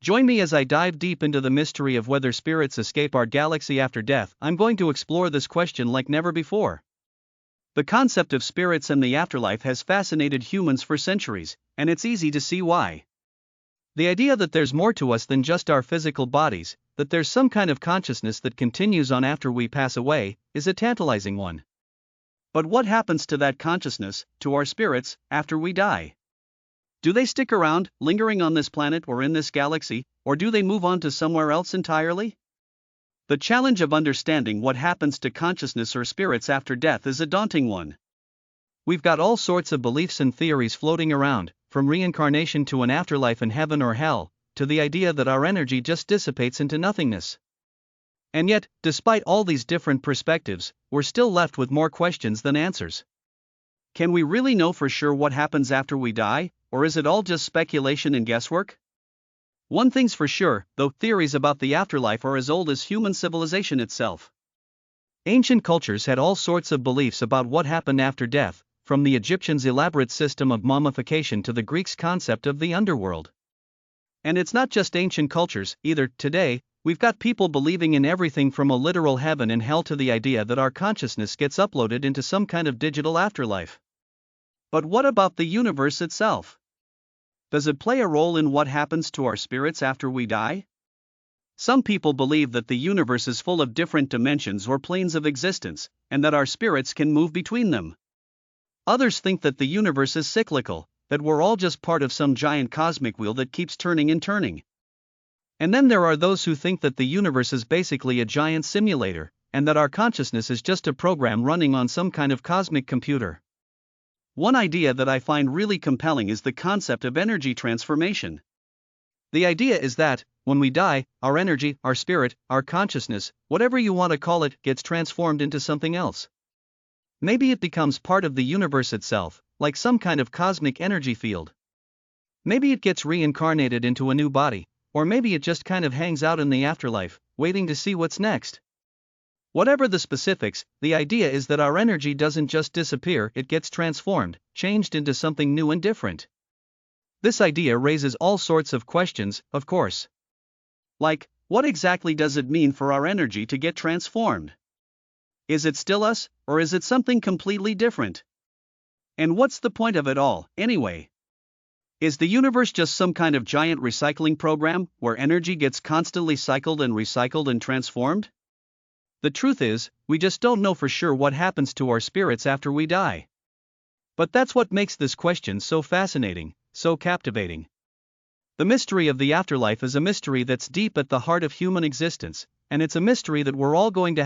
Join me as I dive deep into the mystery of whether spirits escape our galaxy after death. I'm going to explore this question like never before. The concept of spirits and the afterlife has fascinated humans for centuries, and it's easy to see why. The idea that there's more to us than just our physical bodies, that there's some kind of consciousness that continues on after we pass away, is a tantalizing one. But what happens to that consciousness, to our spirits, after we die? Do they stick around, lingering on this planet or in this galaxy, or do they move on to somewhere else entirely? The challenge of understanding what happens to consciousness or spirits after death is a daunting one. We've got all sorts of beliefs and theories floating around, from reincarnation to an afterlife in heaven or hell, to the idea that our energy just dissipates into nothingness. And yet, despite all these different perspectives, we're still left with more questions than answers. Can we really know for sure what happens after we die, or is it all just speculation and guesswork? One thing's for sure, though, theories about the afterlife are as old as human civilization itself. Ancient cultures had all sorts of beliefs about what happened after death, from the Egyptians' elaborate system of mummification to the Greeks' concept of the underworld. And it's not just ancient cultures, either. Today, we've got people believing in everything from a literal heaven and hell to the idea that our consciousness gets uploaded into some kind of digital afterlife. But what about the universe itself? Does it play a role in what happens to our spirits after we die? Some people believe that the universe is full of different dimensions or planes of existence, and that our spirits can move between them. Others think that the universe is cyclical, that we're all just part of some giant cosmic wheel that keeps turning and turning. And then there are those who think that the universe is basically a giant simulator, and that our consciousness is just a program running on some kind of cosmic computer. One idea that I find really compelling is the concept of energy transformation. The idea is that, when we die, our energy, our spirit, our consciousness, whatever you want to call it, gets transformed into something else. Maybe it becomes part of the universe itself, like some kind of cosmic energy field. Maybe it gets reincarnated into a new body, or maybe it just kind of hangs out in the afterlife, waiting to see what's next. Whatever the specifics, the idea is that our energy doesn't just disappear, it gets transformed, changed into something new and different. This idea raises all sorts of questions, of course. Like, what exactly does it mean for our energy to get transformed? Is it still us, or is it something completely different? And what's the point of it all, anyway? Is the universe just some kind of giant recycling program, where energy gets constantly cycled and transformed? The truth is, we just don't know for sure what happens to our spirits after we die. But that's what makes this question so fascinating, so captivating. The mystery of the afterlife is a mystery that's deep at the heart of human existence, and it's a mystery that we're all going to